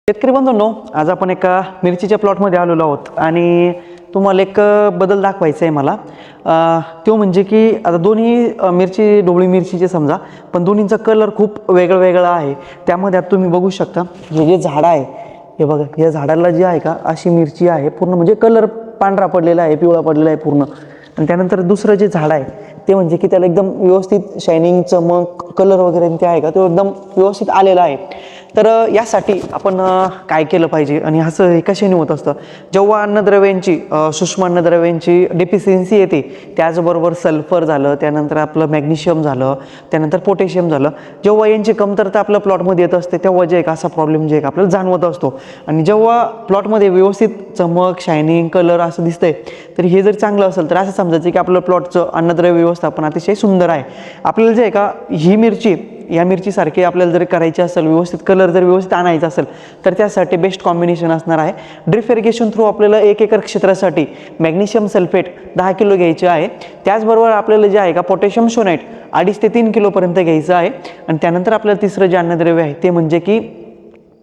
शेतकरी बंधूंनो, आज आपण एका मिरचीच्या प्लॉटमध्ये आलेलो आहोत आणि तुम्हाला एक बदल दाखवायचा आहे मला। तो म्हणजे की आता दोन्ही मिरची ढोबळी मिरचीचे समजा, पण दोन्हींचा कलर खूप वेगळा आहे। त्यामध्ये आता तुम्ही बघू शकता हे जे झाड आहे, हे बघा, या झाडाला जे आहे का अशी मिरची आहे पूर्ण, म्हणजे कलर पांढरा पडलेला आहे, पिवळा पडलेला आहे पूर्ण। आणि त्यानंतर दुसरं जे झाड आहे ते म्हणजे की त्याला एकदम व्यवस्थित शायनिंग, चमक, कलर वगैरे ते आहे का तो एकदम व्यवस्थित आलेला आहे। तर यासाठी आपण काय केलं पाहिजे आणि असं हे कशाने होत असतं, जेव्हा अन्नद्रव्यांची सूक्ष्म अन्नद्रव्यांची डेफिशियन्सी येते, त्याचबरोबर सल्फर झालं, त्यानंतर आपलं मॅग्नेशियम झालं, त्यानंतर पोटॅशियम झालं, जेव्हा यांची कमतरता आपल्या प्लॉटमध्ये येत असते तेव्हा जे एक असा प्रॉब्लेम जे एक आपल्याला जाणवत असतो। आणि जेव्हा प्लॉटमध्ये व्यवस्थित चमक, शायनिंग, कलर असं दिसतंय, तर हे जर चांगलं असेल तर असं समजायचं की आपलं प्लॉटचं अन्नद्रव्य व्यवस्थापन अतिशय सुंदर आहे। आपल्याला जे आहे का ही मिरची, या मिरचीसारखी आपल्याला जर करायची असेल, व्यवस्थित कलर जर व्यवस्थित आणायचा असेल, तर त्यासाठी बेस्ट कॉम्बिनेशन असणार आहे ड्रिप इरिगेशन थ्रू। आपल्याला 1 एकर क्षेत्रासाठी मॅग्नेशियम सल्फेट 10 किलो घ्यायचे आहे। त्याचबरोबर आपल्याला जे आहे का पोटॅशियम शोनाइट 2.5 ते 3 किलोपर्यंत घ्यायचं आहे। आणि त्यानंतर आपल्याला तिसरं जे अन्नद्रव्य आहे ते म्हणजे की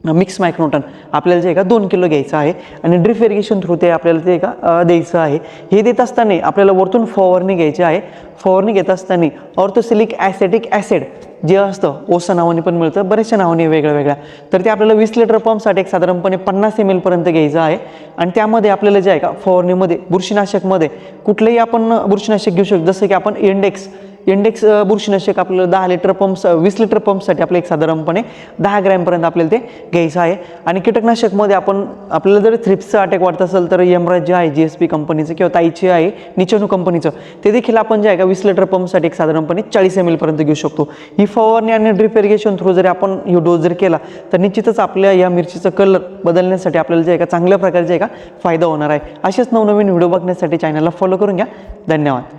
मिक्स मायक्रोन्यूटन आपल्याला जे का 2 किलो घ्यायचं आहे। आणि ड्रिप इरिगेशन थ्रू ते आपल्याला ते का द्यायचं आहे। हे देत असताना आपल्याला वरतून फवारणी घ्यायची आहे। फवारणी घेत असताना ऑर्थोसिलिक ॲसिटिक ॲसिड जे असतं, ओसा नावाने पण मिळतं, बऱ्याचशा नावाने वेगळ्या, तर ते आपल्याला 20 लिटर पंपसाठी एक साधारणपणे 50 ml पर्यंत घ्यायचं आहे। आणि त्यामध्ये आपल्याला जे आहे का फवारणीमध्ये बुरशीनाशकमध्ये कुठलंही आपण बुरशीनाशक घेऊ शकतो, जसं की आपण इंडेक्स बुरशीनाशक आपल्याला 10 लिटर पंप 20 लिटर पंपसाठी आपल्याला एक साधारणपणे 10 ग्रॅमपर्यंत आपल्याला ते घ्यायचं आहे। आणि कीटकनाशकमध्ये आपल्याला जर थ्रिप्सचा अटॅक वाटत असेल तर यमराज जे आहे GSP कंपनीचं किंवा ताईची आहे निचेनू कंपनीचं, ते देखील आपण जे आहे का 20 लिटर पंपसाठी एक साधारणपणे 40 ml पर्यंत घेऊ शकतो। ही फवारणी आणि ड्रिप इरिगेशन थ्रू जर आपण ही डोस जर केला तर निश्चितच आपल्या या मिरचीचा कलर बदलण्यासाठी आपल्याला जे आहे का चांगल्या प्रकारचे आहे का फायदा होणार आहे। असेच नवनवीन व्हिडिओ बघण्यासाठी चॅनलला फॉलो करून घ्या। धन्यवाद।